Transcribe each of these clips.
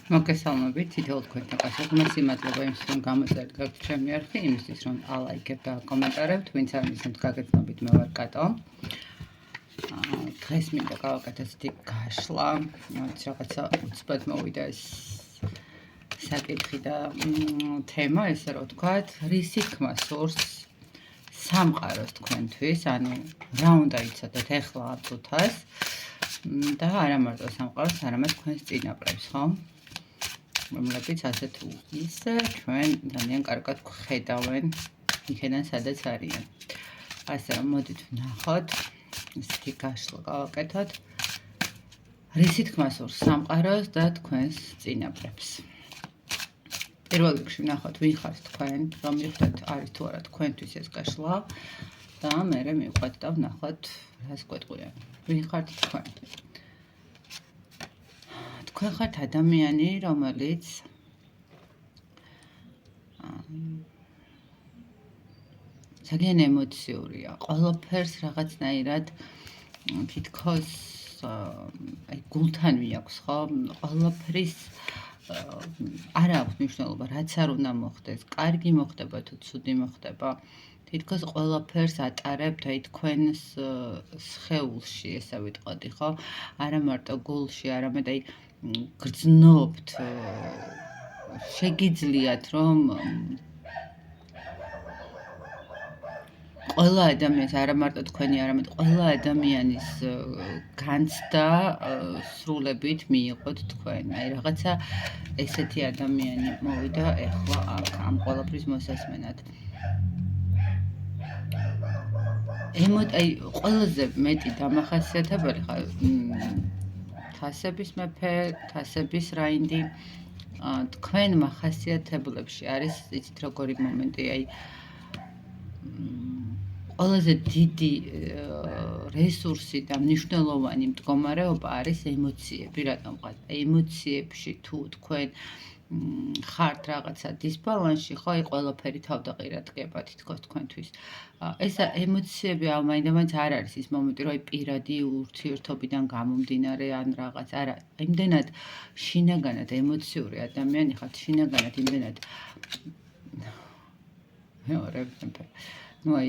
მოგესალმებით, თითოეულ თქვენთან გასაგმასი მადლობა იმისთვის, რომ გამოწერთ გაქვთ ჩემი არხი, იმისთვის, რომ ალაიქებთ და კომენტარებთ, ვინც არ მისცემთ გაგრძნობით, მე ვარ კატო. დღეს მინდა გავაკეთოთ ისეთი გაშლა, რაღაცა უცბად მოვიდა ეს საკითხი და თემა, ესე რომ ვთქვათ, რისი თქმა სურს სამყაროს თქვენთვის, ანუ რა უნდა იცოდეთ ახლა ამ წუთას და არა მარტო სამყაროს, არამედ თქვენს წინაპრებს, ხო? რომლებიც ასე თუ ისე ჩვენ ძალიან კარგად გვხედავენ იქიდან სადაც არიან. ასე რომ მოდით ვნახოთ, ისეთი გაშლა გავაკეთოთ. რისი თქმა სურს სამყაროს და თქვენს წინაპრებს. პირველ რიგში ვნახოთ, ვინ ხართ თქვენ, რომ მივხვდეთ არის თუ არა თქვენთვის ეს გაშლა და მერე მივყვეთ და ვნახოთ, რას გვეტყვიან. ვინ ხართ თქვენ? თქვენ ხართ ადამიანი, რომელიც ძალიან ემოციურია, ყველაფერს რაღაცნაირად თითქოს გულთან მიაქვს, ხო? ყველაფრის არ აქვს მნიშვნელობა, რაც არ უნდა მოხდეს, კარგი მოხდება თუ ცუდი მოხდება. თითქოს ყველაფერს ატარებთ აი თქვენს სხეულში, ესე ვიტყოდი, ხო? არა მარტო გულში, არამედ აი გრძნობთ, შეგიძლიათ, რომ ყველა ადამიანის, არა მარტო თქვენი, არამედ ყველა ადამიანის განცდა სრულებით მიიღოთ თქვენ. აი რაღაცა ესეთი ადამიანი მოვიდა ეხლა ამ ყველაფრის მოსასმენად. აი ყველაზე მეტი დამახასიათებელი ხარ თასების მეფე, თასების რაინდი, თქვენ მახასიათებლებში არის იცით როგორი მომენტი, აი ყველაზე დიდი რესურსი და მნიშვნელოვანი მდგომარეობა არის ემოციები, რატომ ვთქვათ, ემოციებში თუ თქვენ ხართ რაღაცა დისბალანსში, ხო, აი ყველაფერი თავდაყირად დგება თითქოს თქვენთვის. ეს ემოციები მაინდამაინც არ არის ის მომენტი, რომ აი პირადი ურთიერთობიდან გამომდინარე ან რაღაც, არა, იმდენად შინაგანად ემოციური ადამიანი ხართ, შინაგანად იმდენად მეორე ну აი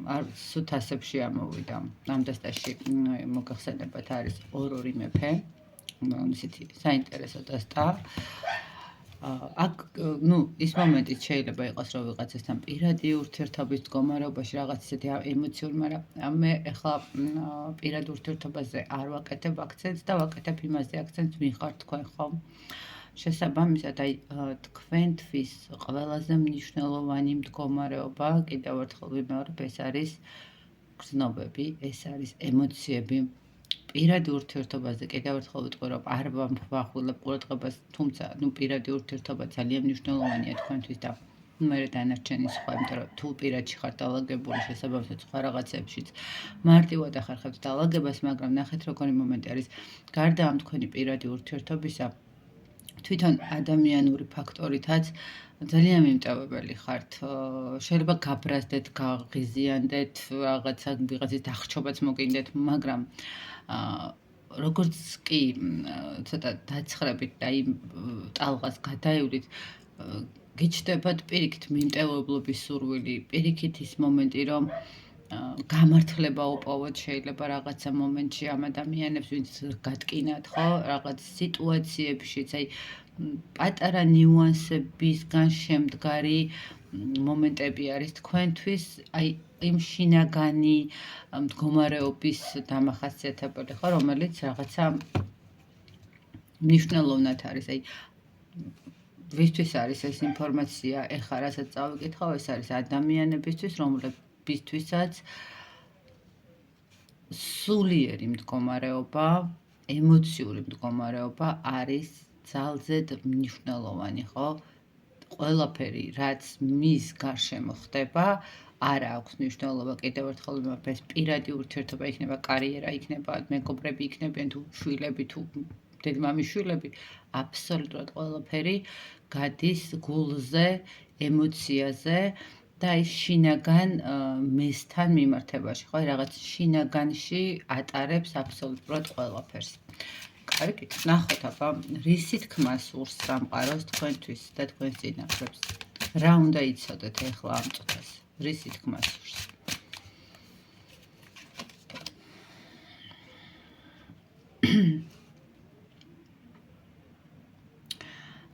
არ სულ თასებში ამოვიდა. ამ დასტაში მოგახსენებათ არის ორ-ორი მეფე, ისეთი საინტერესო დასტა. აქ ის მომენტიც შეიძლება იყოს, რომ ვიღაცასთან პირადი ურთიერთობის მდგომარეობაში რაღაც ისეთი ემოციური, მაგრამ მე ახლა პირად ურთიერთობაზე არ ვაკეთებ აქცენტს და ვაკეთებ იმაზე აქცენტს, ვინ ხართ თქვენ, ხო? შესაბამისად, აი თქვენთვის ყველაზე მნიშვნელოვანი მდგომარეობა, კიდევ ერთხელ ვიმეორებ, ეს არის გრძნობები, ეს არის ემოციები. პირადი ურთიერთობაზე კიდევ ერთხელ ვიტყვი, რომ არ ვახვილებ ყურადღებას, თუმცა პირადი ურთიერთობა ძალიან მნიშვნელოვანია თქვენთვის და მერე დანარჩენი სხვა, იმიტომ რომ თუ პირადში ხართ დალაგებული, შესაბამისად სხვა რაღაცებშიც მარტივად ახერხებთ დალაგებას, მაგრამ ნახეთ როგორი მომენტი არის. გარდა ამ თქვენი პირადი ურთიერთობისა, თვითონ ადამიანური ფაქტორითაც ძალიან მიმტევებელი ხართ. შეიძლება გაბრაზდეთ, გაღიზიანდეთ, რაღაცა ვიღაცის დახრჩობაც მოგინდეთ, მაგრამ როგორც კი ცოტა დაცხრებით და იმ ტალღას გადაივლით, გიჩნდებათ პირიქით მიმტევებლობის სურვილი, პირიქით ის მომენტი, რომ გამართლება უპოვოთ შეიძლება რაღაცა მომენტში ამ ადამიანებს, ვინც გატკინათ, ხო, რაღაც სიტუაციებშიც, აი პატარა ნიუანსებისგან შემდგარი მომენტები არის თქვენთვის, აი იმ შინაგანი მდგომარეობის დამახასიათებელი, ხო, რომელიც რაღაცა მნიშვნელოვნად არის, აი ვისთვის არის ეს ინფორმაცია, ეხლა რასაც წავიკითხავ, ეს არის ადამიანებისთვის, რომლებისთვისაც სულიერი მდგომარეობა, ემოციური მდგომარეობა არის ძალზედ მნიშვნელოვანი, ხო? ყველაფერი, რაც მის გარშემო ხდება, არ აქვს მნიშვნელობა. კიდევ ერთხელ ვიმეორებ, ეს პირადი ურთიერთობა იქნება, კარიერა იქნება, მეგობრები იქნებიან თუ შვილები თუ დედმამის შვილები, აბსოლუტურად ყველაფერი გადის გულზე, ემოციაზე და ის შინაგან მესთან მიმართებაში, ხო, რაღაც შინაგანში ატარებს აბსოლუტურად ყველაფერს. კარგი, ნახოთ აბა, რისი თქმა სურს სამყაროს თქვენთვის და თქვენს წინაპრებს. რა უნდა იცოდეთ ახლა ამ წუთას? რისი თქმა სურს?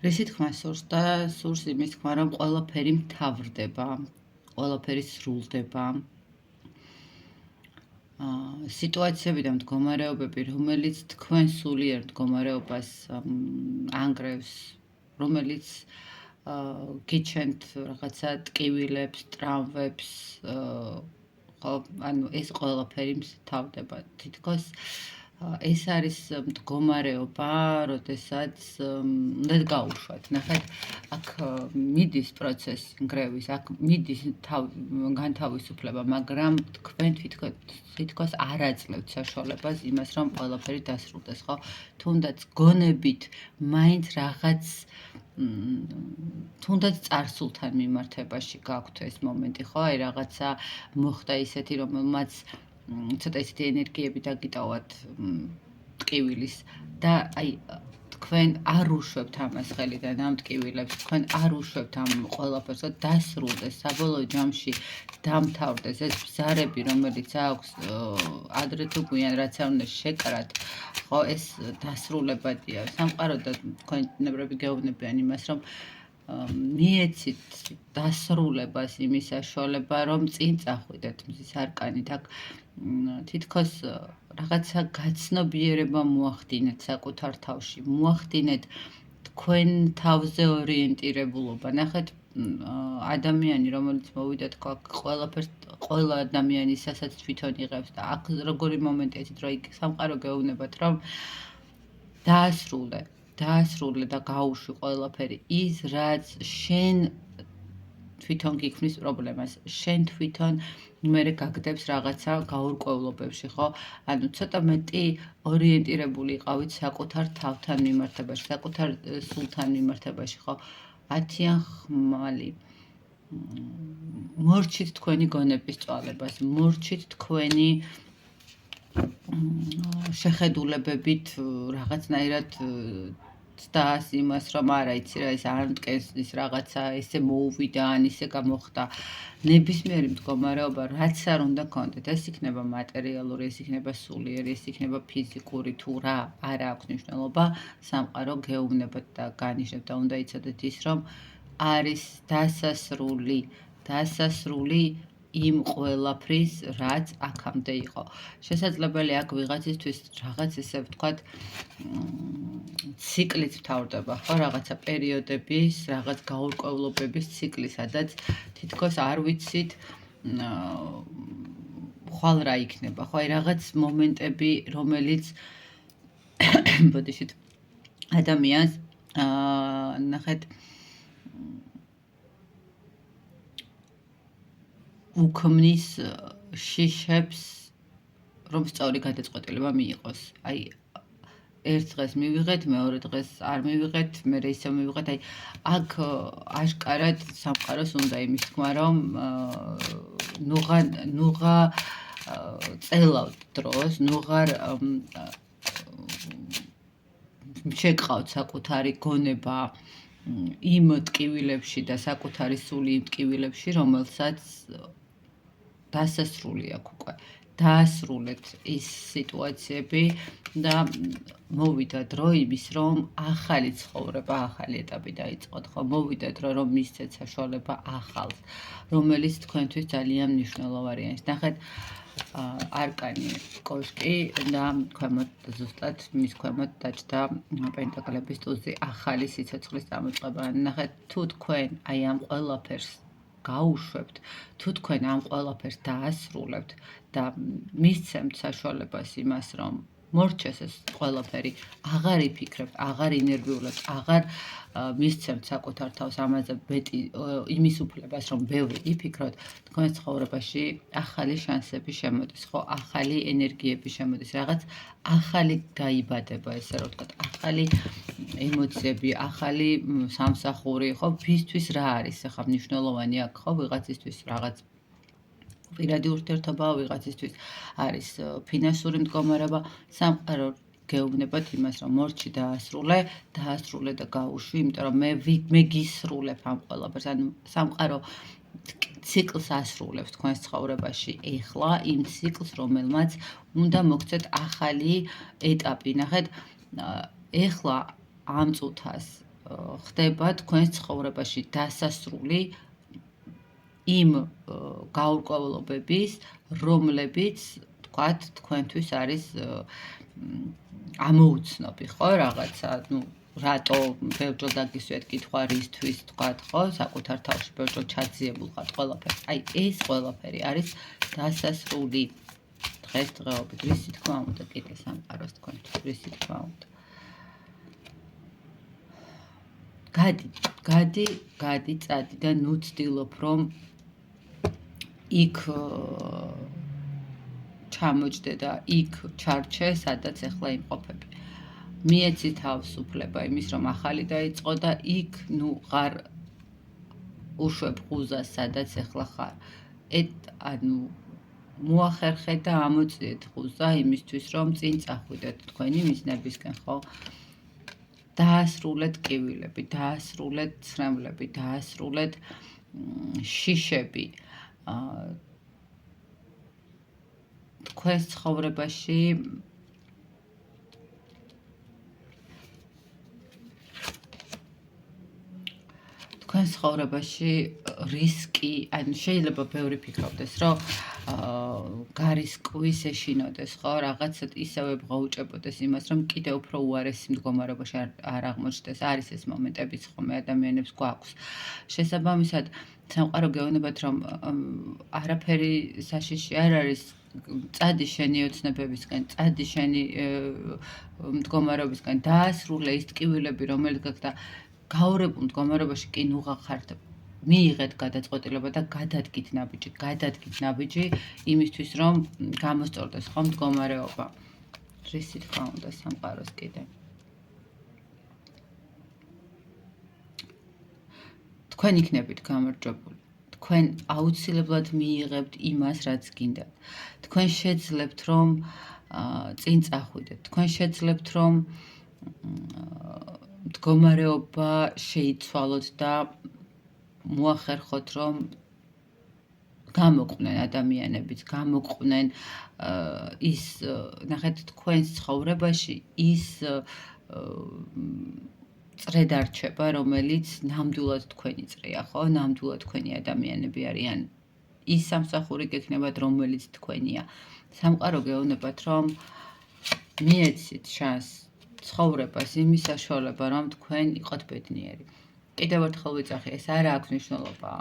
რისი თქმა სურს და სურს იმის თქმა, რომ ყველაფერი მთავრდება, ყველაფერი სრულდება. სიტუაციები და მდგომარეობები, რომელიც თქვენ სულიერ მდგომარეობას ანგრევს, რომელიც გიჩენთ რაღაცა ტკივილებს, ტრამვებს, ხო, ანუ ეს ყველაფერი მთავრდება. თითქოს ეს არის მდგომარეობა, როდესაც უნდა გაუშვათ. ნახეთ, აქ მიდის პროცესი ნგრევის, აქ მიდის განთავისუფლება, მაგრამ თქვენ თითქოს არ აძლევთ საშუალებას იმას, რომ ყველაფერი დასრულდეს, ხო? თუნდაც გონებით მაინც რაღაც თუნდაც წარსულთან მიმართებაში გაქვთ ეს მომენტი, ხო? აი რაღაცა მოხდა ისეთი, რომელმაც ცოტა ისეთი ენერგიები დაგიტოვათ ტკივილის და აი თქვენ არ უშვებთ ამას ხელიდან ამ ტკივილებს, თქვენ არ უშვებთ ამ ყველაფერს, რომ დასრულდეს, საბოლოო ჯამში დამთავრდეს ეს ბზარები, რომელიც აქვს ადრე თუ გვიან რაც არ უნდა შეკრათ, ხო, ეს დასრულებადია. სამყარო და თქვენ ნებრები გეუბნებიან იმას, რომ მიეცით დასრულებას იმის საშუალება, რომ წინ წახვიდეთ მზის არკანით. აქ თითქოს რაღაცა გაცნობიერება მოახდინეთ საკუთარ თავში, მოახდინეთ თქვენ თავზე ორიენტირებულობა. ნახეთ, ადამიანი, რომელიც მოვიდა თქვა, ყველა ადამიანის სასაც თვითონ იღებს და აქ როგორი მომენტია იცით, რომ სამყარო გეუბნებათ, რომ დაასრულე და გაუშვი ყველაფერი ის, რაც შენ თვითონ გიქმნის პრობლემას, შენ თვითონ მერე გაგდებს რაღაცა გაურკვევლობებში, ხო? ანუ ცოტა მეტი ორიენტირებული იყავით საკუთარ თავთან მიმართებაში, საკუთარ სულთან მიმართებაში, ხო? 10-იან ხმალი. მორჩით თქვენი გონების წვალებას, მორჩით თქვენი შეხედულებებით რაღაცნაირად ცდას იმას, რომ არა იცი რა, ეს არ მტკენს, ის რაღაცა ესე მოუვიდა, ან ისე გამოხდა. ნებისმიერი მდგომარეობა, რაც არ უნდა გქონდეთ, ეს იქნება მატერიალური, ეს იქნება სულიერი, ეს იქნება ფიზიკური, თუ რა არ აქვს მნიშვნელობა, სამყარო გეუბნებათ და განიშნებთ და უნდა იცოდეთ ის, რომ არის დასასრული იმ ყველაფრის, რაც აქამდე იყო. შესაძლებელი აქ ვიღაცისთვის რაღაც ესე ვთქვათ, ციკლიც მთავრდება, ხო, რაღაცა პერიოდების, რაღაც გაურკვევლობების ციკლი, სადაც თითქოს არ ვიცით ხვალ რა იქნება, ხო, აი რაღაც მომენტები, რომელიც ბოდიშით ადამიანს ნახეთ უქმნის შიშებს, რომ სწორი გადაწყვეტილება მიიღოს. აი ერთ დღეს მივიღეთ, მეორე დღეს არ მივიღეთ, მერე ისევ მივიღეთ. აი აქ აშკარად სამყაროს უნდა იმის თქმა, რომ ნუღა წელავთ დროს, ნუღარ შეგყავთ საკუთარი გონება იმ ტკივილებში და საკუთარი სული იმ ტკივილებში, რომელსაც დასასრული აქვს უკვე. დაასრულეთ ის სიტუაციები და მოვიდა დრო იმის, რომ ახალი ცხოვრება, ახალი ეტაპი დაიწყოთ, ხო? მოვიდა დრო, რომ მისცეთ საშუალება ახალს, რომელიც თქვენთვის ძალიან მნიშვნელოვანია. ნახეთ, არკანი კოშკი და ქვემოთ ზუსტად მის ქვემოთ დაჯდა პენტაკლების ტუზი, ახალი სიცოცხლის წამოწყება. ნახეთ, თუ თქვენ აი ამ ყველაფერს გაუშვებთ, თუ თქვენ ამ ყველაფერს დაასრულებთ და მისცემთ საშუალებას იმას, რომ მორჩეს ეს ყველაფერი, აღარ იფიქრებთ, აღარ ინერვიულებთ, აღარ მისცემთ საკუთარ თავს ამაზე იმის უფლებას, რომ ბევრი იფიქროთ, თქვენ ცხოვრებაში ახალი შანსები შემოდის, ხო, ახალი ენერგიები შემოდის, რაღაც ახალი დაიბადება, ესე რომ ვთქვათ, ახალი ემოციები, ახალი სამსახური, ხო, ვისთვის რა არის, ახლა მნიშვნელოვანი აქ, ხო, ვიღაცისთვის რაღაც პირადი ურთიერთობა, ვიღაცისთვის არის ფინანსური მდგომარეობა, სამყარო გეუბნებათ იმას, რომ მორჩი დაასრულე და გაუშვი, იმიტომ რომ მე გისრულებ ამ ყველაფერს, ანუ სამყარო ციკლს ასრულებს თქვენს ცხოვრებაში ეხლა იმ ციკლს, რომელმაც უნდა მოგცეთ ახალი ეტაპი. ნახეთ, ეხლა ამ წუთას ხდება თქვენს ცხოვრებაში დასასრული იმ გაურკვევლობების, რომლებიც თქვათ თქვენთვის არის ამოუცნობი, ხო, რაღაცა, რატო ბევრჯერ დაგისვიათ კითხვა რისთვის თქვათ, ხო, საკუთარ თავში ბევრჯერ ჩაძიებულხართ ყველაფერს. აი, ეს ყველაფერი არის დასასრული დღესდღეობით. რისი თქმა უნდა, კიდე სამყაროს თქვენთვის, რისი თქმა უნდა. გადი, წადი და ნუ ცდილობ, რომ იქ ჩამოჯდე და იქ ჩარჩე, სადაც ეხლა იმყოფები. მიეცი თავს უფლება იმის, რომ ახალი დაიწყო და იქ ღარ უშვებ ღუზას, სადაც ეხლა ხარ. ანუ მოახერხე და ამოწიეთ ღუზა იმისთვის, რომ წინ წახვიდეთ თქვენი მიზნებისკენ, ხო? დაასრულეთ კივილები, დაასრულეთ ცრემლები, დაასრულეთ შიშები. თქვენს ცხოვრებაში რისკი, ანუ შეიძლება ბევრი ფიქრობდეს, რომ გარისკვის ეშინოდეს, ხო, რაღაცა ისევე ბღაუჭებოდეს იმას, რომ კიდევ უფრო უარესი მდგომარეობაში არ აღმოჩნდეს. არის ეს მომენტებიც ხოლმე ადამიანებს გვაქვს. შესაბამისად, სამყარო გეუბნებათ, რომ არაფერი საშიში არ არის, წადი შენი ოცნებებისკენ, წადი შენი მდგომარეობისკენ, დაასრულე ის ტკივილები, რომელიც გაქვს და გაურებულ მდგომარეობაში კი ნუღახართ, მიიღეთ გადაწყვეტილება და გადადგით ნაბიჯი იმისთვის, რომ გამოსწორდეს ხო მდგომარეობა. რისი თქმა უნდა სამყაროს კიდე. თქვენ იქნებით გამარჯვებული. თქვენ აუცილებლად მიიღებთ იმას, რაც გინდათ. თქვენ შეძლებთ, რომ წინ წახვიდეთ. თქვენ შეძლებთ, რომ მდგომარეობა შეიცვალოთ და მოახერხოთ, რომ გამოყვნენ ადამიანებიც, გამოყვნენ ის, ნახეთ, თქვენს ცხოვრებაში ის წრე დარჩება, რომელიც ნამდვილად თქვენი წრეა, ხო? ნამდვილად თქვენი ადამიანები არიან. ის სამსახური გექნებათ, რომელიც თქვენია. სამყარო გეუბნებათ, რომ მიეცით შანსს ცხოვრებას იმის საშუალება, რომ თქვენ იყოთ ბედნიერი. კიდევ ერთხელ ვიძახი, ეს არ აქვს მნიშვნელობა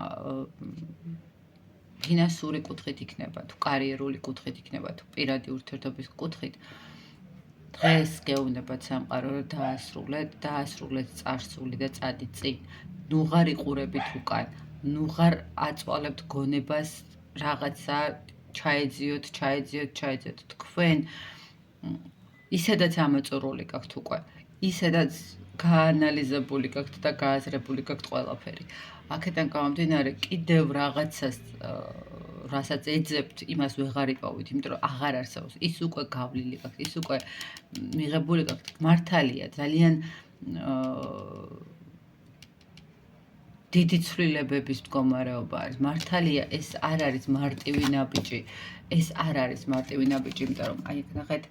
ფინანსური კუთხით იქნება, თუ კარიერული კუთხით იქნება, თუ პირადი ურთიერთობის კუთხით. დღეს გეუბნებათ სამყარო, რომ დაასრულეთ წარსული და წადით წინ. ნუ ღარ იყურებით უკან, ნუ ღარ აწვალებთ გონებას რაღაცა ჩაეძიოთ. თქვენ ისედაც ამოწურული გაქვთ უკვე, ისედაც გაანალიზებული გაქვთ და გააზრებული გაქვთ ყველაფერი. აქედან გამომდინარე, კიდევ რაღაცას, რასაც ეძებთ, იმას ვეღარ იპოვით, იმიტომ რომ აღარ არსებობს. ის უკვე გავლილი გაქვთ, ის უკვე მიღებული გაქვთ. მართალია, ძალიან დიდი ცვლილებების მდგომარეობა არის. მართალია, ეს არ არის მარტივი ნაბიჯი. იმიტომ რომ აი ნახეთ,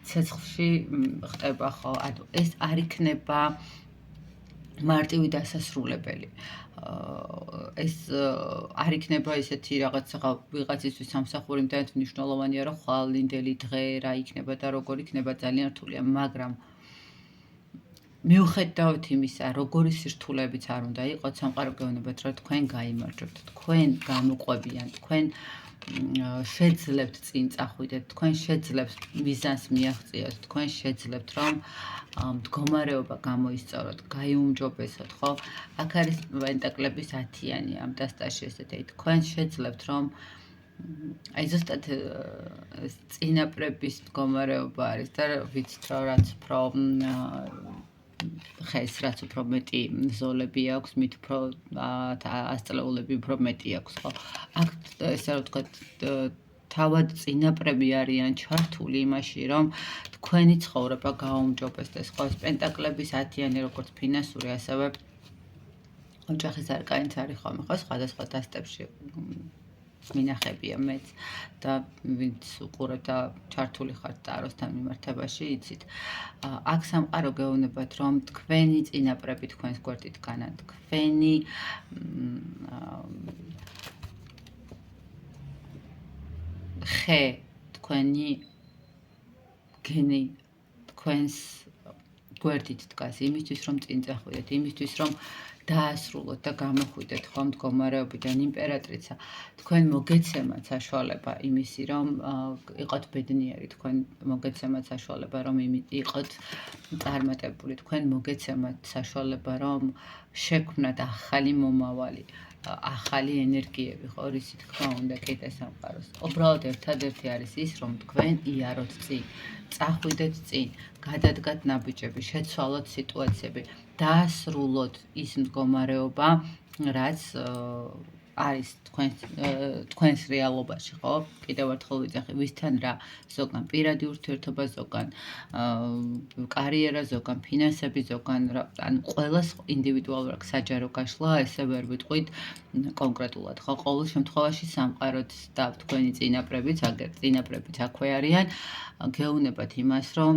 ცეცხლში ხდება, ხო, ანუ ეს არ იქნება მარტივი დასასრულებელი. ეს არ იქნება ისეთი რაღაცა ვიღაცისთვის სამსახური იმდენად მნიშვნელოვანია, რომ ხვალინდელი დღე რა იქნება და როგორ იქნება, ძალიან რთულია, მაგრამ მიუხედავად იმისა, როგორი სირთულეებიც არ უნდა იყოს, სამყარო გეუბნებათ, რომ თქვენ გაიმარჯვებთ, თქვენ გამოყვებიან, თქვენ შეძლებთ წინ წახვიდეთ, თქვენ შეძლებთ მიზანს მიაღწიოთ, თქვენ შეძლებთ, რომ მდგომარეობა გამოისწოროთ, გაიუმჯობესოთ, ხო? აქ არის პენტაკლების 10-იანი ამ დასტაში, ესეთი, თქვენ შეძლებთ, რომ აი ზუსტად წინაპრების მდგომარეობა არის და ვიცით, რომ რაც უფრო ხეს, რაც უფრო მეტი ზოლები აქვს, მით უფრო ასწლეულები უფრო მეტი აქვს, ხო? აქ ესე რომ ვთქვათ, თავად წინაპრები არიან ჩართული იმაში, რომ თქვენი ცხოვრება გააუმჯობესდეს. ხო, ეს პენტაკლების 10-იანი როგორც ფინანსური, ასევე ოჯახის არკანიც არის ხოლმე, ხო, სხვადასხვა დასტებში მინახებია მეც და ვინც უყურებთ და ჩართული ხართ ტაროსთან მიმართებაში, იცით. აქ სამყარო გეუბნებათ, რომ თქვენი წინაპრები თქვენს გვერდით დგანან, თქვენი ხე, თქვენი გენი თქვენს გვერდით დგას, იმისთვის რომ წინ წახვიდეთ, იმისთვის რომ დაასრულოთ და გამოხვიდეთ ხო მდგომარეობიდან. იმპერატრიცა, თქვენ მოგეცემათ საშუალება იმისი, რომ იყოთ ბედნიერი, თქვენ მოგეცემათ საშუალება, რომ იყოთ წარმატებული, თქვენ მოგეცემათ საშუალება, რომ შექმნათ ახალი მომავალი, ახალი ენერგიები, ხო, რისი თქმა უნდა კიდე სამყაროს. უბრალოდ ერთადერთი არის ის, რომ თქვენ იაროთ წინ, წახვიდეთ წინ, გადადგათ ნაბიჯები, შეცვალოთ სიტუაციები, დაასრულოთ ის მდგომარეობა, რაც არის თქვენს რეალობაში, ხო? კიდევ ერთხელ ვიძახი, ვისთან რა, ზოგან პირადი ურთიერთობა, ზოგან კარიერა, ზოგან ფინანსები, ზოგან რა, ანუ ყველას ინდივიდუალურად საჯარო გაშლა, ესე ვერ ვიტყვით კონკრეტულად, ხო? ყოველ შემთხვევაში სამყაროც და თქვენი წინაპრებიც, აგერ წინაპრებიც აქვე არიან, გეუბნებათ იმას, რომ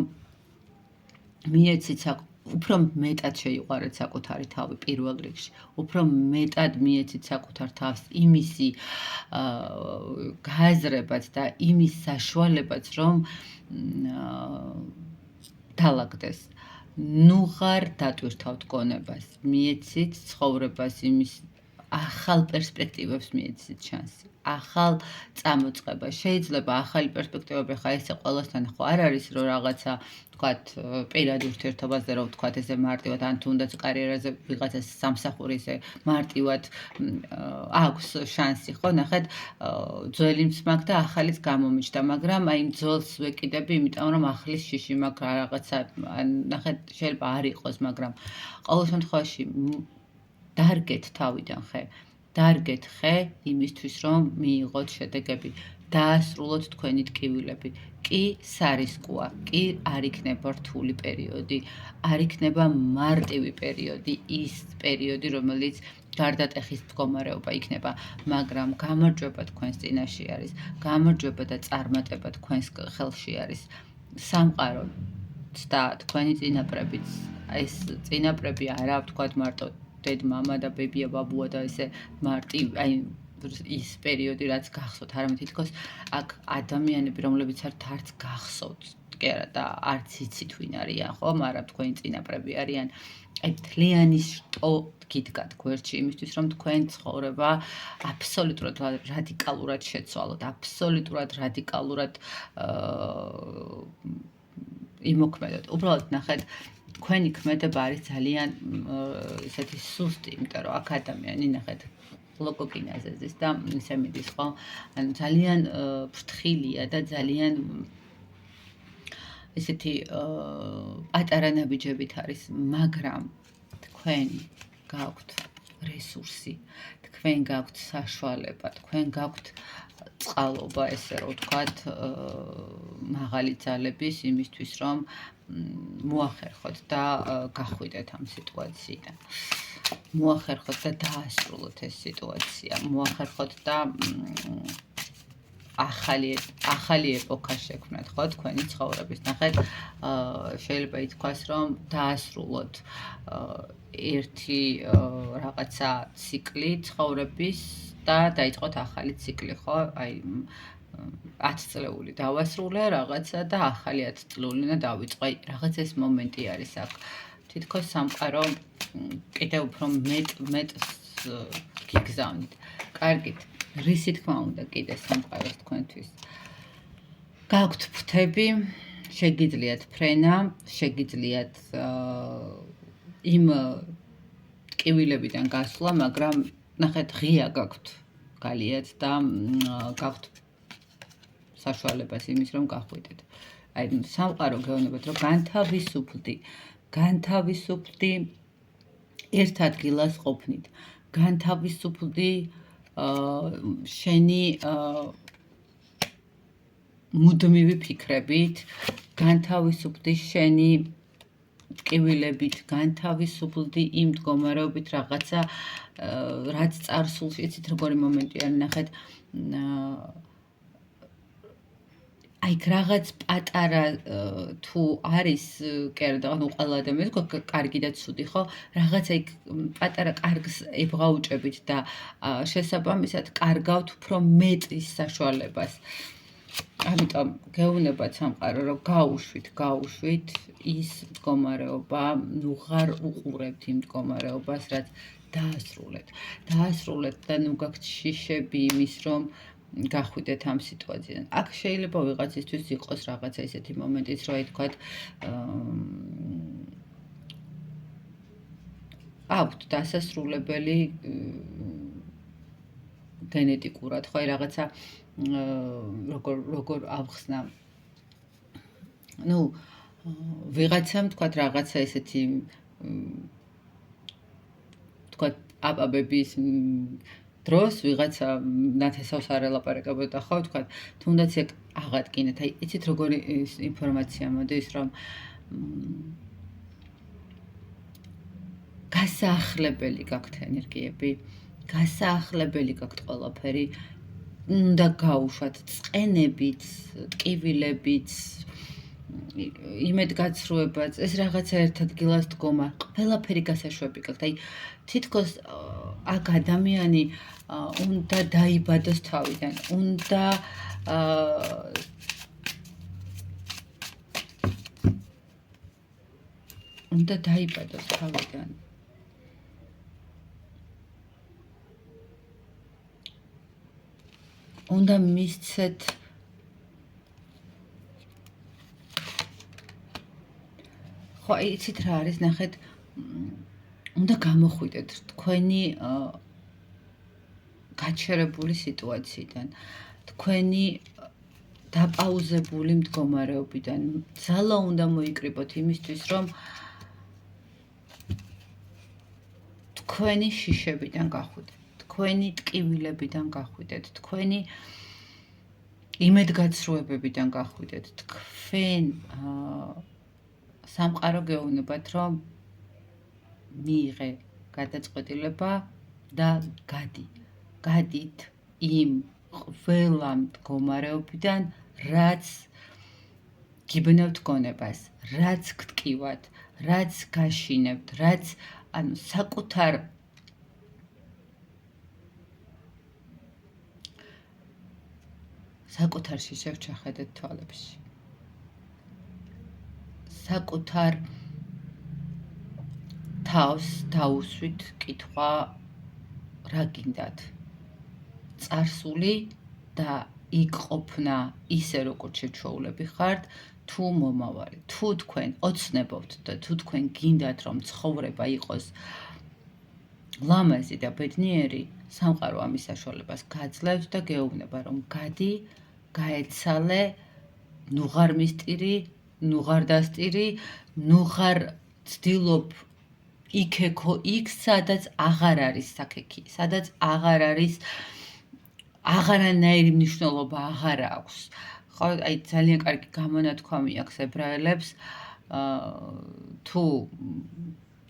მიეცით უფრო მეტად შეიყვარეთ საკუთარი თავი პირველ რიგში, უფრო მეტად მიეცით საკუთარ თავს იმისი გააზრებაც და იმის საშუალებაც, რომ დალაგდეს. ნუ ღარ დატვირთავთ გონებას, მიეცით ცხოვრებას იმის ახალ პერსპექტივებს მიეცით შანსი, ახალ წამოწყება. შეიძლება ახალი პერსპექტივები ხა ესე ყველასთან ხო არ არის, რომ რაღაცა ვთქვათ, პირად ურთიერთობაზე რომ ვთქვათ, ესე მარტივად, ან თუნდაც კარიერაზე ვიღაცას სამსახურიზე მარტივად აქვს შანსი, ხო, ნახეთ, ძველიც მაქვს და ახალიც გამომიჩნდა, მაგრამ აი ძველს ვეკიდები, იმიტომ რომ ახლის შიში მაქვს რაღაცა, ნახეთ, შეიძლება არ იყოს, მაგრამ ყოველ შემთხვევაში დარგეთ თავიდან ხე, დარგეთ ხე იმისთვის, რომ მიიღოთ შედეგები, დაასრულოთ თქვენი ტკივილები. კი სარისკოა, კი არ იქნება რთული პერიოდი, არ იქნება მარტივი პერიოდი, ის პერიოდი, რომელიც გარდატეხის მდგომარეობა იქნება, მაგრამ გამარჯვება თქვენს წინაშე არის, გამარჯვება და წარმატება თქვენს ხელში არის. სამყარო და თქვენი წინაპრებიც, ეს წინაპრები არა ვთქვათ მარტო დედ-მამა და ბებია, ბაბუა და ესე მარტივ, აი ის პერიოდი, რაც გახსოვთ, არამედ თითქოს აქ ადამიანები, რომლებიც არც გახსოვთ, კი არა და არც იცით ვინ არიან, ხო, მაგრამ თქვენი წინაპრები არიან. აი მთლიანი შტო გიდგათ გვერდში იმისთვის, რომ თქვენ ცხოვრება აბსოლუტურად რადიკალურად შეცვალოთ, აბსოლუტურად რადიკალურად იმოქმედოთ. უბრალოდ ნახეთ, თქვენი ქმედება არის ძალიან ისეთი სუსტი, იმიტომ რომ აქ ადამიანი ნახეთ ლოკოკინაზე ზის და ისე მიდის, ხო? ანუ ძალიან ფრთხილია და ძალიან ესეთი პატარა ნაბიჯებით არის, მაგრამ თქვენ გაქვთ რესურსი, თქვენ გაქვთ საშუალება, თქვენ გაქვთ წყალობა, ესე რომ ვთქვათ, მაღალი ძალების იმისთვის, რომ მოახერხოთ და გახვიდეთ ამ სიტუაციიდან. მოახერხოთ და დაასრულოთ ეს სიტუაცია, მოახერხოთ და ახალი ეპოქა შექმნათ, ხო, თქვენი ცხოვრების. ნახეთ, შეიძლება ითქვას, რომ დაასრულოთ ერთი რაღაცა ციკლი ცხოვრების და დაიწყოთ ახალი ციკლი, ხო? აი 10 წლეული დავასრულე რაღაცა და ახალი 10 წლეული უნდა დავიწყო. აი რაღაც ეს მომენტი არის აქ. თითქოს სამყარო კიდევ უფრო მეტ გიგზავნით. კარგით, რისი თქმა უნდა კიდე სამყაროს თქვენთვის. გაქვთ ფრთები, შეგიძლიათ ფრენა, შეგიძლიათ იმ ტკივილებიდან გასვლა, მაგრამ ნახეთ, ღია გაქვთ გალიათ და გაქვთ საშუალებას იმის, რომ გახვიდეთ. აი სამყარო გეუბნებათ, რომ განთავისუფლდი ერთ ადგილას ყოფნით, განთავისუფლდი შენი მუდმივი ფიქრებით, განთავისუფლდი შენი ტკივილებით, განთავისუფლდი იმ მდგომარეობით რაღაცა, რაც წარსულში, იცით როგორი მომენტია, ნახეთ, აი რაღაც პატარა თუ არის კერძო, ანუ ყველა ადამიანს გვაქვს კარგი და ცუდი, ხო? რაღაცა იქ პატარა კარგს ებღაუჭებით და შესაბამისად კარგავთ უფრო მეტ ის საშუალებას. ამიტომ გეუბნებათ სამყარო, რომ გაუშვით ის მდგომარეობა, ნუ ღარ უყურებთ იმ მდგომარეობას, რაც დაასრულეთ და ნუ გაქვთ შიშები იმის, რომ გახვიდეთ ამ სიტუაციიდან. აქ შეიძლება ვიღაცისთვის იყოს რაღაცა ისეთი მომენტიც, რომ აი თქვათ აქვთ დასასრულებელი გენეტიკურად, ხო, აი რაღაცა როგორ ავხსნა. ნუ ვიღაცამ თქვათ რაღაცა ესეთი თქვათ აპაბების დროს ვიღაცა ნათესავს არ ელაპარაკებოდა, ხო, თქვათ, თუნდაც ეგ აღადგინეთ. აი, იცით როგორი ინფორმაცია მოდის, რომ გასაახლებელი გაქვთ ენერგიები, გასაახლებელი გაქვთ ყველაფერი, უნდა გაუშვათ წყენებით, ტკივილებით, იმედგაცრუებაც, ეს რაღაცა ერთ ადგილას დგომა, ყველაფერი გასაშვები გაქვთ. აი, თითქოს აქ ადამიანი უნდა დაიბადოს თავიდან, უნდა დაიბადოს თავიდან. უნდა მისცეთ ხო, იცით რა არის, ნახეთ, უნდა გამოხვიდეთ თქვენი გაჩერებული სიტუაციიდან, თქვენი დაპაუზებული მდგომარეობიდან. ძალა უნდა მოიკრიბოთ იმისთვის, რომ თქვენი შიშებიდან გახვიდეთ, თქვენი ტკივილებიდან გახვიდეთ, თქვენი იმედგაცრუებებიდან გახვიდეთ, თქვენ სამყარო გეუბნებათ, რომ მიიღე გადაწყვეტილება და გადით იმ ყველა მდგომარეობიდან, რაც გიბნევთ გონებას, რაც გტკივათ, რაც გაშინებთ, რაც ანუ საკუთარ შიშებს ჩახედეთ თვალებში. საკუთარ თავს დაუსვით კითხვა რა გინდათ. წარსული და იქ ყოფნა ისე როგორც შეჩვეულები ხართ, თუ მომავალი. თუ თქვენ ოცნებობთ და თუ თქვენ გინდათ რომ ცხოვრება იყოს ლამაზი და ბედნიერი, სამყარო ამის საშუალებას გაძლევს და გეუბნება რომ გადი, გაეცალე, ნუ ღარ მისტირი, ნუ ღარ დასტირი, ნუ ღარ ცდილობ იქ, სადაც აღარ არის საქექი, სადაც აღარ არის აღარანაირი მნიშვნელობა აღარ აქვს. ხო, აი ძალიან კარგი გამონათქვამი აქვს ებრაელებს, თუ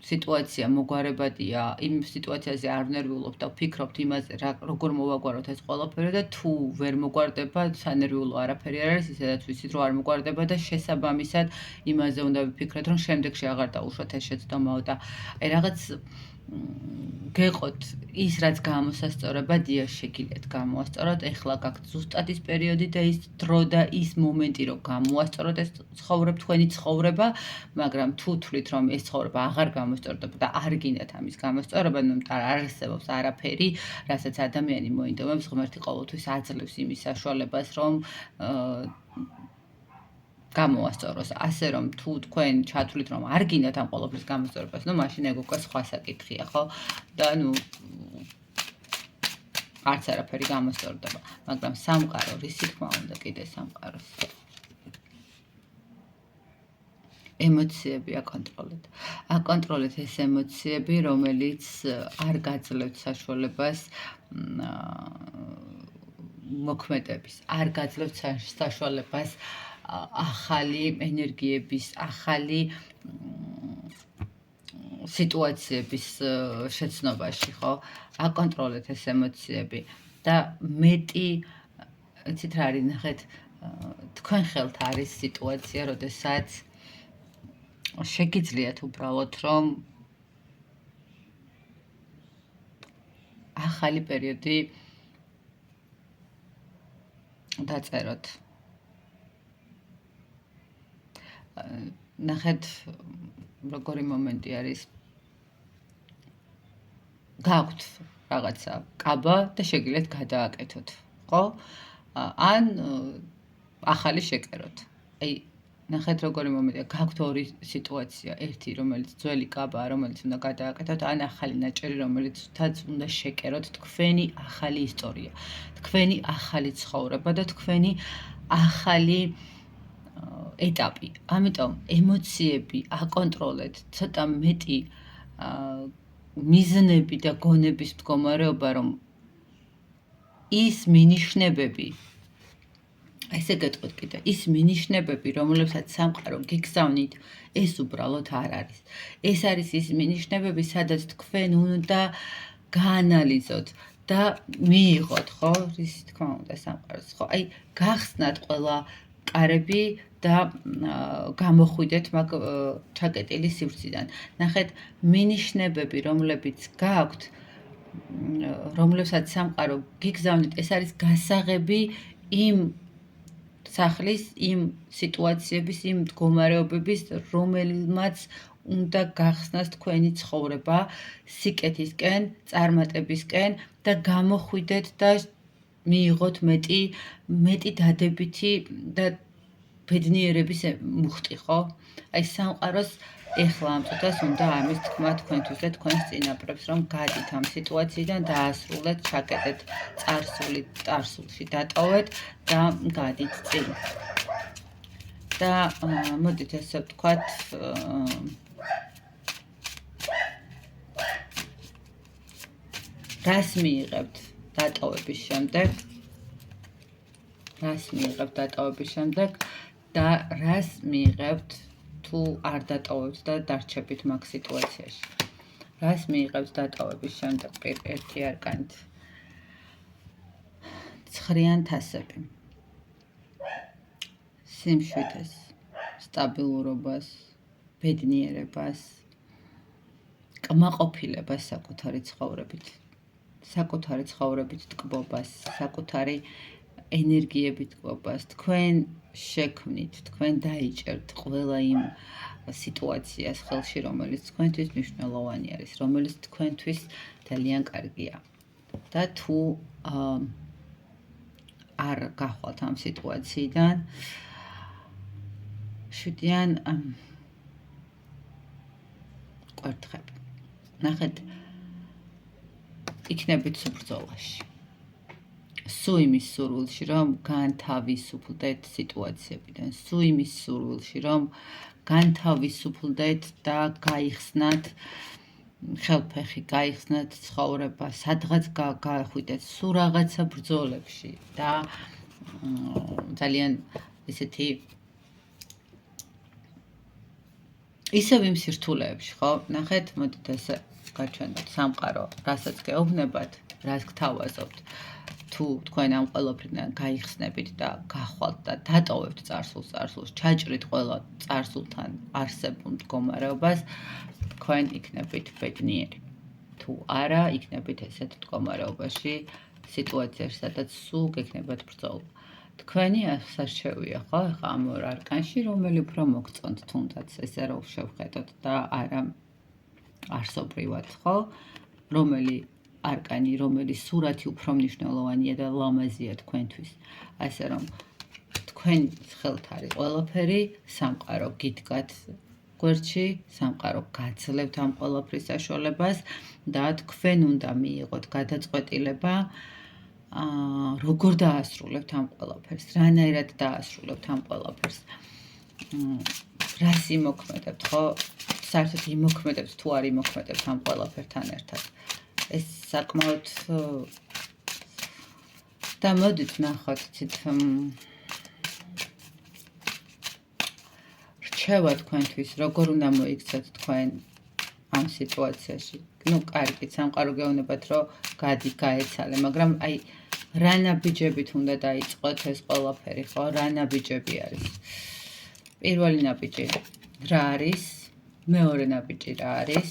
სიტუაცია მოგვარებადია, იმ სიტუაციაზე არ ვნერვიულობთ და ვფიქრობთ იმაზე, როგორ მოვაგვაროთ ეს ყველაფერი და თუ ვერ მოგვარდება, სანერვიულო არაფერი არ არის, ისედაც ვიცით, რომ არ მოგვარდება და შესაბამისად იმაზე უნდა ვიფიქროთ, რომ შემდეგში აღარ დაუშვათ ეს შეცდომაო და აი რაღაც გეყოთ ის, რაც გამოსასწორებადია, შეგიძლიათ გამოასწოროთ. ეხლა გაქვთ ზუსტად ის პერიოდი და ის დრო და ის მომენტი, რომ გამოასწოროთ ეს თქვენი ცხოვრება, მაგრამ თუ თვლით, რომ ეს ცხოვრება აღარ გამოსწორდება და არ გინდათ ამის გამოსწორება, ნუ არ არსებობს არაფერი, რასაც ადამიანი მოინდომებს, ღმერთი ყოველთვის აძლევს იმის საშუალებას, რომ გამოასწოროს. ასე რომ თუ თქვენ ჩათვლით, რომ არ გინდათ ამ ყოველფრის გამოსწორებას, ნუ მაშინ ეგ უკვე სხვა საკითხია, ხო? და ნუ არც არაფერი გამოსწორდება, მაგრამ სამყარო, რისი თქმა უნდა კიდე სამყაროს. ემოციები აკონტროლეთ. აკონტროლეთ ეს ემოციები, რომელიც არ გაძლევთ საშუალებას მოქმედების, არ გაძლევთ საშუალებას ახალი ენერგიების, ახალი სიტუაციების შეცნობაში, ხო? აკონტროლეთ ეს ემოციები და მეტი, იცით რა არის, ნახეთ, თქვენ ხელთ არის სიტუაცია, როდესაც შეგიძლიათ უბრალოდ რომ ახალი პერიოდი დაწეროთ. ნახეთ, როგორი მომენტი არის. გაქვთ რაღაცა კაბა და შეგიძლიათ გადააკეთოთ, ხო? ან ახალი შეკეროთ. აი, ნახეთ როგორი მომენტია, გაქვთ ორი სიტუაცია, ერთი რომელიც ძველი კაბაა, რომელიც უნდა გადააკეთოთ, ან ახალი ნაჭერი, რომელიცაც უნდა შეკეროთ თქვენი ახალი ისტორია, თქვენი ახალი ცხოვრება და თქვენი ახალი ეტაპი. ამიტომ ემოციები აკონტროლეთ, ცოტა მეტი მიზნები და გონების მდგომარეობა, რომ ის მინიშნებები, ესე გეტყვით კიდე, ის მინიშნებები, რომლებსაც სამყარო გიგზავნით, ეს უბრალოდ არ არის. ეს არის ის მინიშნებები, სადაც თქვენ უნდა გაანალიზოთ და მიიღოთ, ხო? რის თქმა უნდა სამყაროს, ხო? აი, გახსნათ ყველა კარები და გამოხვიდეთ მაგ ჩაკეტილი სივრციდან. ნახეთ, მინიშნებები, რომლებიც გაქვთ, რომლებსაც სამყარო გიგზავნით, ეს არის გასაღები იმ სახლის, იმ სიტუაციების, იმ მდგომარეობების, რომელმაც უნდა გახსნას თქვენი ცხოვრება სიკეთისკენ, წარმატებისკენ და გამოხვიდეთ და მიიღოთ მეტი დადებითი და ბედნიერების მუხტი, ხო? აი, სამყაროს ეხლა ამ წუთას უნდა ამის თქმა თქვენთვის და თქვენს წინაპრებს, რომ გადით ამ სიტუაციიდან, დაასრულეთ, ჩაკეტეთ წარსული, წარსულში დატოვეთ და გადით წინ. და მოდით ესე ვთქვათ, რას მიიღებთ დატოვების შემდეგ? რას მიიღებთ დატოვების შემდეგ და რას მიიღებთ თუ არ დატოვებთ და დარჩებით მაგ სიტუაციაში? რას მიიღებთ დატოვების შემდეგ? ერთი არკანით. ცხრიან თასები. სიმშვიდეს, სტაბილურობას, ბედნიერებას, კმაყოფილებას საკუთარი ცხოვრებით. საკუთარი ცხოვრებით ტკბობას, საკუთარი ენერგიებით ტკბობას, თქვენ შექმნით, თქვენ დაიჭერთ ყველა იმ სიტუაციას ხელში, რომელიც თქვენთვის მნიშვნელოვანი არის, რომელიც თქვენთვის ძალიან კარგია. და თუ არ გახვალთ ამ სიტუაციიდან, შვიდიან კვერთხები. ნახეთ, იქნებით საბრძოლაში. სულ იმის სურვილში, რომ განთავისუფლდეთ სიტუაციებიდან, სულ იმის სურვილში, რომ განთავისუფლდეთ და გაიხსნათ ხელფეხი, გაიხსნათ ცხოვრება, სადღაც გახვიდეთ სულ რაღაცა ბრძოლებში და ძალიან ესეთი ისევ იმ სირთულეებში, ხო? ნახეთ, მოდით ესე გაჩვენოთ სამყარო, რასაც გეუბნებათ, რას გთავაზობთ. თუ თქვენ ამ ყველაფრიდან გაიხსნებით და გახვალთ და დატოვებთ წარსულს, ჩაჭრით ყველა წარსულთან არსებულ მდგომარეობას, თქვენ იქნებით ბედნიერი. თუ არა, იქნებით ესეთ მდგომარეობაში, სიტუაციაში, სადაც სულ გექნებათ ბრძოლა. თქვენი ასარჩევია, ხო? ახლა ამ ორ არკანში, რომელი უფრო მოგწონთ თუნდაც, ესე რომ შევხედოთ და არა არსობრივად, ხო? რომელი არკანი, რომელი სურათი უფრო მნიშვნელოვანია და ლამაზია თქვენთვის. ასე რომ თქვენ ხელთ არის ყველაფერი, სამყარო გიდგათ გვერდში, სამყარო გაძლევთ ამ ყველაფრის საშუალებას და თქვენ უნდა მიიღოთ გადაწყვეტილება, როგორ დაასრულებთ ამ ყველაფერს, რანაირად დაასრულებთ ამ ყველაფერს. რას იმოქმედებთ, ხო? საერთოდ იმოქმედებთ თუ არ იმოქმედებთ ამ ყველაფერთან ერთად. ეს საკმაოდ და მოდით ნახოთ ცით რჩევა თქვენთვის როგორ უნდა მოიქცეთ თქვენ ამ სიტუაციაში. ნუ კარგი, სამყარო გეუბნებათ, რომ გაეცალე, მაგრამ აი რა ნაბიჯებით უნდა დაიწყოთ ეს ყველაფერი, ხო? რა ნაბიჯები არის? პირველი ნაბიჯი რა არის? მეორე ნაბიჯი რა არის?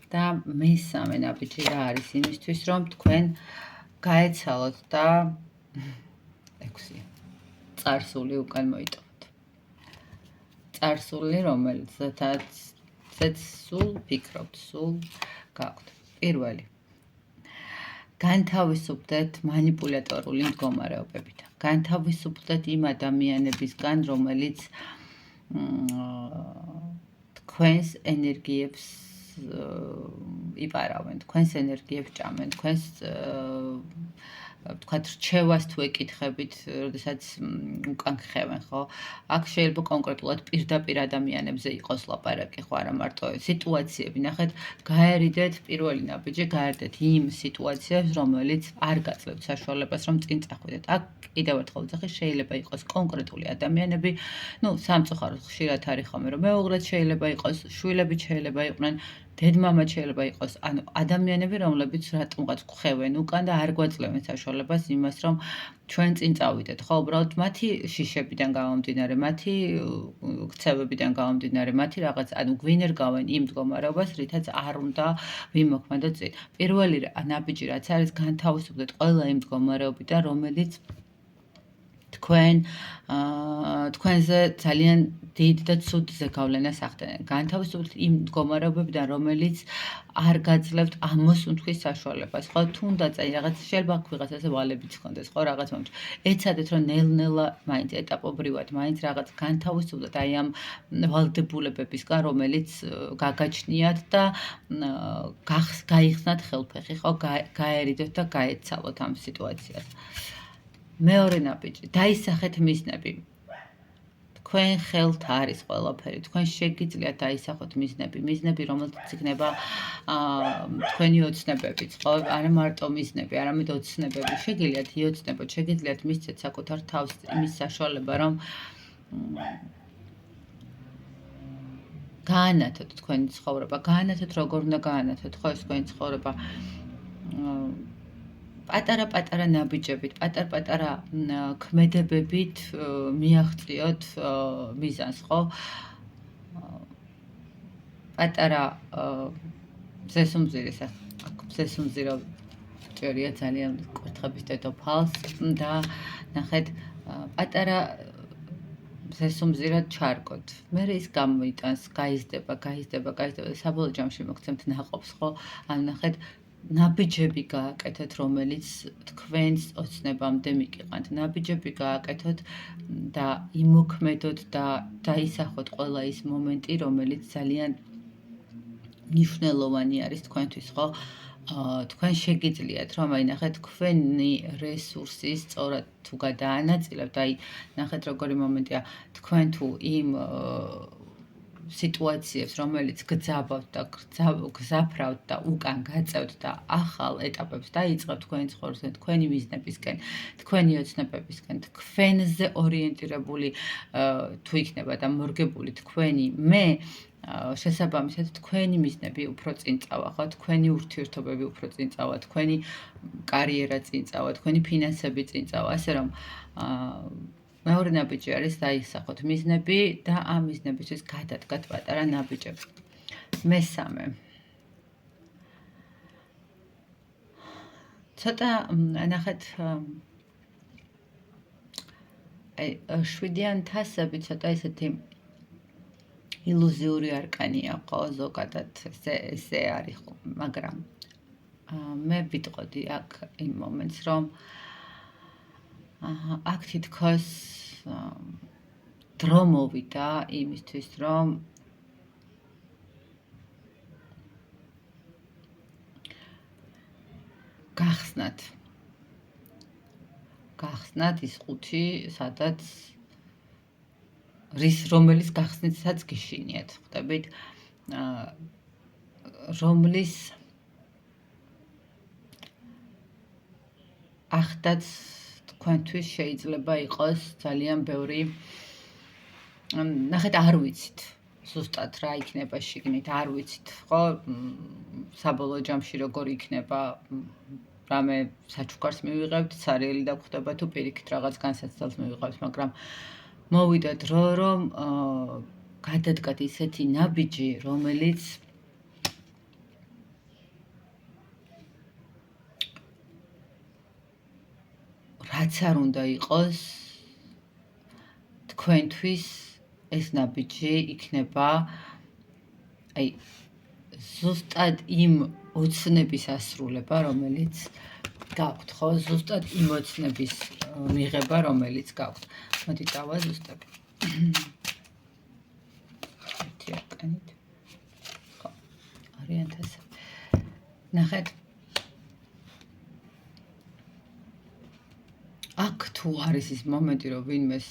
და მესამე ნაბიჯი რა არის იმისთვის, რომ თქვენ გაეცალოთ და 6 წარსული უკან მოიტოვოთ. წარსული, რომელზეც სულ ფიქრობთ, სულ გაქვთ. პირველი. განთავისუფლდეთ მანიპულატორული მდგომარეობებიდან. განთავისუფლდეთ იმ ადამიანებისგან, რომელიც თქვენს ენერგიებს იპარავენ, თქვენს ენერგიებს ჭამენ, თქვენს თქვათ რჩევას თუ ეკითხებით, როდესაც უკან ხევენ, ხო? აქ შეიძლება კონკრეტულად პირდაპირ ადამიანებზე იყოს ლაპარაკი, ხო, არა მარტო სიტუაციები. ნახეთ, გაერიდეთ პირველი ნაბიჯი, გაერიდეთ იმ სიტუაციებს, რომელიც არ გაძლევთ საშუალებას, რომ წინ წახვიდეთ. აქ კიდევ ერთხელ ვძახი, შეიძლება იყოს კონკრეტული ადამიანები, ნუ სამწუხაროდ ხშირად არის ხოლმე, რომ მეუღლეც შეიძლება იყოს, შვილებიც შეიძლება იყვნენ, დედმამაც შეიძლება იყოს, ანუ ადამიანები, რომლებიც რატომღაც გვხევენ უკან და არ გვაძლევენ საშუალებას იმას, რომ ჩვენ წინ წავიდეთ, ხო, უბრალოდ მათი შიშებიდან გამომდინარე, მათი ქცევებიდან გამომდინარე, მათი რაღაც, ანუ გვინერგავენ იმ მდგომარეობას, რითაც არ უნდა ვიმოქმედოთ წინ. პირველი ნაბიჯი რაც არის, განთავისუფლდეთ ყველა იმ მდგომარეობიდან, რომელიც თქვენზე ძალიან დიდ და ცუდ ზეგავლენას ახდენენ. განთავისუფლდეთ იმ მდგომარეობებიდან, რომელიც არ გაძლევთ ამოსუნთქვის საშუალებას, ხო? თუნდაც აი რაღაც შეიძლება აქ ვიღაცას ვალებიც ჰქონდეს, ხო, რაღაც მომენტში. ეცადეთ, რომ ნელ-ნელა მაინც ეტაპობრივად მაინც რაღაც განთავისუფლდეთ აი ამ ვალდებულებებისგან, რომელიც გაგაჩნიათ და გაიხსნათ ხელფეხი, ხო? გაერიდოთ და გაეცალოთ ამ სიტუაციას. მეორე ნაბიჯი, დაისახეთ მიზნები. თქვენ ხელთ არის ყველაფერი, თქვენ შეგიძლიათ დაისახოთ მიზნები, რომელთაც იქნება თქვენი ოცნებებიც, ხო? არა მარტო მიზნები, არამედ ოცნებები. შეგიძლიათ იოცნებოთ, შეგიძლიათ მისცეთ საკუთარ თავს იმის საშუალება, რომ გაანათოთ თქვენი ცხოვრება, გაანათოთ როგორ უნდა გაანათოთ, ხო, ეს თქვენი ცხოვრება. პატარა-პატარა ნაბიჯებით, პატარ-პატარა ქმედებებით მიაღწიოთ მიზანს, ხო? პატარა ზესუმზირის, ზესუმზირო ჭერია ძალიან კვერთხების დედოფალს და ნახეთ, პატარა ზესუმზირად ჩარგოთ. მერე ის გამოიტანს, გაიზრდება და საბოლოო ჯამში მოგცემთ ნაყოფს, ხო? ანუ ნახეთ, ნაბიჯები გააკეთეთ, რომელიც თქვენს ოცნებამდე მიგიყანთ. ნაბიჯები გააკეთოთ და იმოქმედოთ და დაისახოთ ყველა ის მომენტი, რომელიც ძალიან მნიშვნელოვანი არის თქვენთვის, ხო? თქვენ შეგიძლიათ, რომ აი ნახეთ, თქვენი რესურსი სწორად თუ გადაანაწილებთ, აი ნახეთ როგორი მომენტია, თქვენ თუ იმ სიტუაციებს, რომელიც გძაბავთ და გზაფრავთ და უკან გაწევთ და ახალ ეტაპებს დაიწყებთ თქვენი ცხოვრებისკენ, თქვენი მიზნებისკენ, თქვენი ოცნებებისკენ, თქვენზე ორიენტირებული თუ იქნება და მორგებული თქვენი მე, შესაბამისად თქვენი მიზნები უფრო წინ წავა, ხო? თქვენი ურთიერთობები უფრო წინ წავა, თქვენი კარიერა წინ წავა, თქვენი ფინანსები წინ წავა, ასე რომ მეორე ნაბიჯი არის დაისახოთ მიზნები და ამ მიზნებისთვის გადადგათ პატარა ნაბიჯები. მესამე. ცოტა ნახეთ, აი 7-იან თასები ცოტა ისეთი ილუზიური არკანია, ხო, ზოგადად ესე არის, ხო, მაგრამ მე ვიტყოდი აქ იმ მომენტს, რომ აქ თითქოს დრო მოვიდა იმისთვის, რომ გახსნათ ის ყუთი, სადაც რომელიც გახსნითაც გიშინიათ, ხვდებით? რომლის ახდაც თქვენთვის შეიძლება იყოს ძალიან ბევრი ნახეთ არ ვიცით ზუსტად რა იქნება შიგნით არ ვიცით ხო საბოლოო ჯამში როგორ იქნება რამე საჩუქარს მივიღებთ ცარიელი დაგხვდება თუ პირიქით რაღაც განსაცდელს მივიღებთ მაგრამ მოვიდა დრო რომ გადადგათ ისეთი ნაბიჯი რომელიც რაც არ უნდა იყოს თქვენთვის ეს ნაბიჯი იქნება აი ზუსტად იმ ოცნების ასრულება რომელიც გაქვთ ხო ზუსტად იმ ოცნების მიღება რომელიც გაქვთ მოდი დავაზუსტებ ერთი არკანით ხო არიან ასე ნახეთ აქ თუ არის ის მომენტი რომ ვინმეს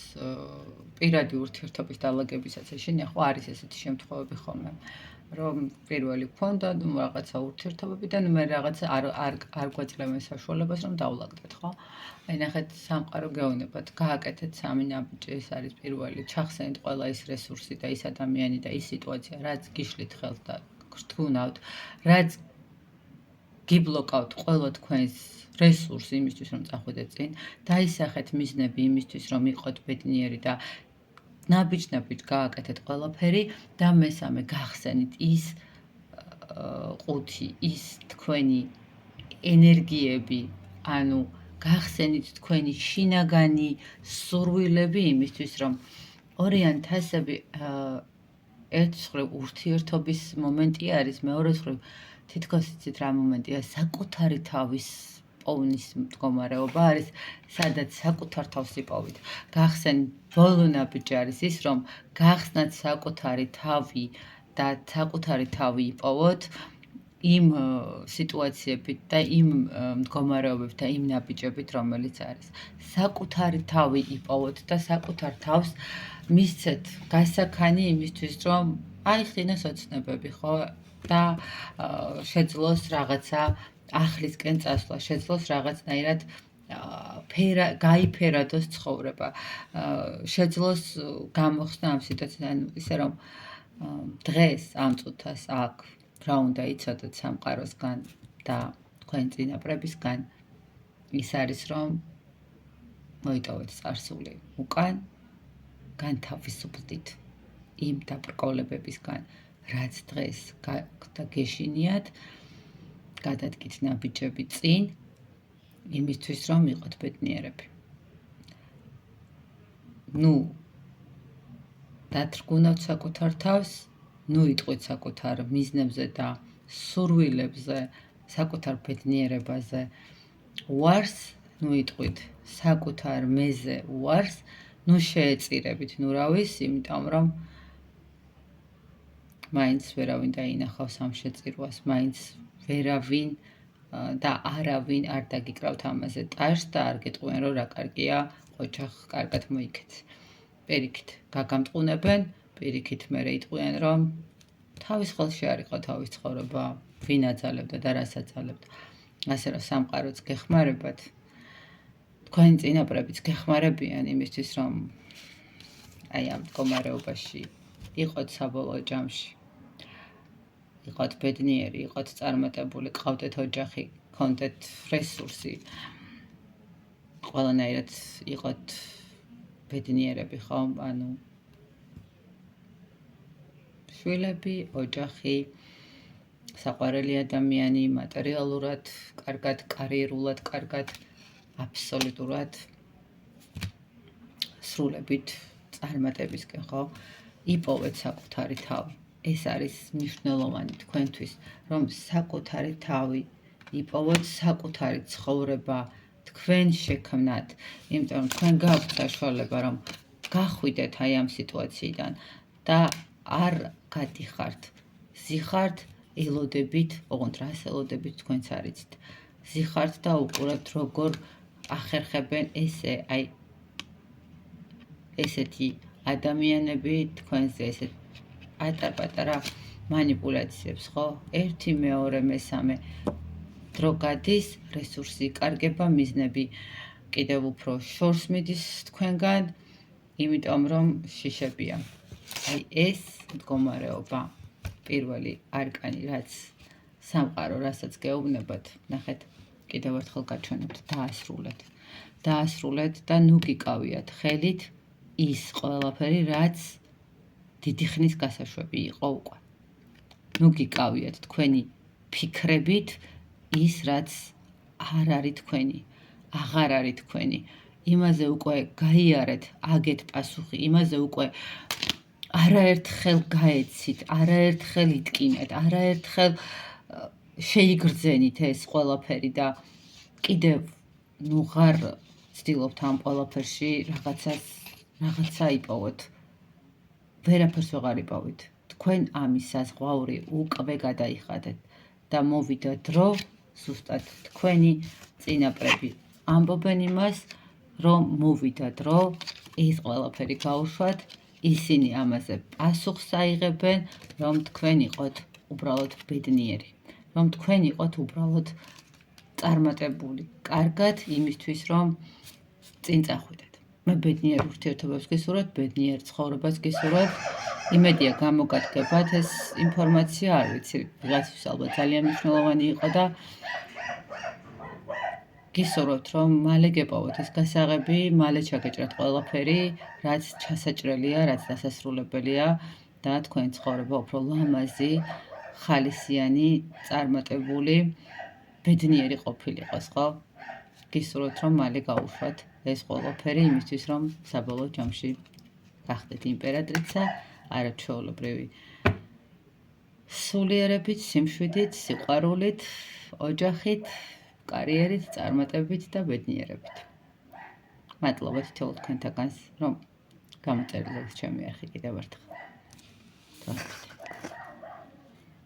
პირადი ურთიერთობის დალაგებისაც ეშინია ხო არის ესეთი შემთხვევები ხოლმე რომ პირველი გქონდა რაღაცა ურთიერთობები და მე რაღაცა არ გვაძლევენ საშუალებას რომ დავლაგდეთ ხო აი ნახეთ სამყარო გეუბნებათ გააკეთეთ სამი ნაბიჯი ეს არის პირველი ჩახსენეთ ყველა ის რესურსი და ის ადამიანი და ის სიტუაცია რაც გიშლით ხელს და გრთუნავთ რაც გიბლოკავთ ყველა თქვენს რესურსი იმისთვის რომ წახვიდეთ წინ დაისახეთ მიზნები იმისთვის რომ იყოთ ბედნიერი და ნაბიჯ გააკეთეთ ყველაფერი და მესამე გახსენით ის ყუთი ის თქვენი ენერგიები ანუ გახსენით თქვენი შინაგანი სურვილები იმისთვის რომ ორიან თასები ერთ მხრივ ურთიერთობის მომენტი არის მეორე მხრივ თითქოს იცით რა მომენტია საკუთარი თავის პოვნის მდგომარეობა არის სადაც საკუთარ თავს იპოვით გახსენ ბოლო ნაბიჯი არის ის რომ გახსნათ საკუთარი თავი და საკუთარი თავი იპოვოთ იმ სიტუაციებით და იმ მდგომარეობებით და იმ ნაბიჯებით რომელიც არის საკუთარი თავი იპოვოთ და საკუთარ თავს მისცეთ გასაქანი იმისთვის რომ აიხსნას ოცნებები ხო და შეძლოს რაღაცა ახლისკენ წასვლა შეძლოს რაღაცნაირად გაიფერადოს ცხოვრება შეძლოს გამოხსნა ამ სიტუაციიდან ისე რომ დღეს ამ წუთას აქ რა უნდა იცოდეთ სამყაროსგან და თქვენ წინაპრებისგან ის არის რომ მოიტოვეთ წარსული უკან განთავისუფლდით იმ დაბრკოლებებისგან რაც დღეს და გეშინიათ გადადგით ნაბიჯები წინ იმისთვის რომ იყოთ ბედნიერები. ნუ დათრგუნავთ საკუთარ თავს, ნუ იტყვით საკუთარ მიზნებზე და სურვილებზე, საკუთარ ბედნიერებაზე უარს, ნუ იტყვით საკუთარ მეზე უარს, ნუ შეეწირებით, ნუ რა ვიცი, იმიტომ რომ მაინც ვერავინ დაინახავს ამ შეწირვას, მაინც ვერავინ და არავინ არ დაგიკრავთ ამაზე ტაშს და არ გეტყვიან რომ რა კარგია, ოჯახ კარგად მოიქეთ. პირიქით გაგამტყუნებენ, პირიქით მერე იტყვიან რომ თავის ხელში არ იყო თავის ცხოვრება, ვინ აძალებდა და რას აძალებდა. ასე რომ სამყაროც გეხმარებათ, თქვენი წინაპრებიც გეხმარებიან იმისთვის რომ აი ამ მდგომარეობაში იყოთ საბოლოო ჯამში. იყოთ ბედნიერი, იყოთ წარმატებული, ყავდეთ ოჯახი, გქონდეთ რესურსი. ყველანაირად იყოთ ბედნიერები, ხო? ანუ შვილები, ოჯახი, საყვარელი ადამიანი, მატერიალურად, კარგად, კარიერულად, კარგად, აბსოლუტურად სრულებით წარმატებისკენ, ხო? იპოვეთ საკუთარი თავი. ეს არის მნიშვნელოვანი თქვენთვის, რომ საკუთარი თავი იპოვოთ, საკუთარი ცხოვრება თქვენ შექმნათ, იმიტომ რომ თქვენ გაქვთ საშუალება, რომ გახვიდეთ აი ამ სიტუაციიდან და არ გადიხართ. ზიხართ, ელოდებით, ოღონდ რას ელოდებით თქვენც არ იცით. ზიხართ და უყურებთ როგორ ახერხებენ ესეთი ადამიანები თქვენზე ესეთ პატარ-პატარა მანიპულაციებს, ხო? ერთი, მეორე, მესამე დრო გადის, რესურსი იკარგება, მიზნები კიდევ უფრო შორს მიდის თქვენგან, იმიტომ რომ შიშებია. აი ეს მდგომარეობა, პირველი არკანი, რაც სამყარო, რასაც გეუბნებათ, ნახეთ, კიდევ ერთხელ გაჩვენებთ, დაასრულეთ და ნუ გიკავიათ ხელით ის ყველაფერი, რაც დიდი ხნის გასაშვები იყო უკვე. ნუ გიკავიათ თქვენი ფიქრებით ის, რაც არ არის თქვენი, აღარ არის თქვენი. იმაზე უკვე გაიარეთ, აგეთ პასუხი, იმაზე უკვე არაერთხელ გაეცით, არაერთხელ იტკინეთ, არაერთხელ შეიგრძენით ეს ყველაფერი და კიდევ ნუ ღარ ცდილობთ ამ ყველაფერში რაღაცა იპოვოთ. ვერაფერს ვეღარ იპოვით. თქვენ ამის საზღვაური უკვე გადაიხადეთ და მოვიდა დრო, ზუსტად თქვენი წინაპრები ამბობენ იმას, რომ მოვიდა დრო, ეს ყველაფერი გაუშვათ, ისინი ამაზე პასუხს აიღებენ, რომ თქვენ იყოთ უბრალოდ ბედნიერი, რომ თქვენ იყოთ უბრალოდ წარმატებული. კარგად იმისთვის, რომ წინ წახვიდეთ. მე ბედნიერ ურთიერთობებს გისურვებთ, ბედნიერ ცხოვრებას გისურვებთ. იმედია გამოგადგებათ ეს ინფორმაცია, არ ვიცი, ვიღაცის ალბათ ძალიან მნიშვნელოვანი იყო და გისურვებთ, რომ მალე გეპოვოთ ეს გასაღები, მალე ჩაგეჭრათ ყველაფერი, რაც ჩასაჭრელია, რაც დასასრულებელია და თქვენი ცხოვრება უფრო ლამაზი, ხალისიანი, წარმატებული, ბედნიერი ყოფილიყოს, ხო? გისურვებთ, რომ მალე გაუშვათ ეს ყველაფერი იმისთვის, რომ საბოლოო ჯამში გახდეთ იმპერატრიცა, არაჩვეულებრივი სულიერებით, სიმშვიდით, სიყვარულით, ოჯახით, კარიერით, წარმატებით და ბედნიერებით. მადლობა თითოეულ თქვენთაგანს, რომ გამოწერილებს ჩემი არხი კიდევ ერთხელ.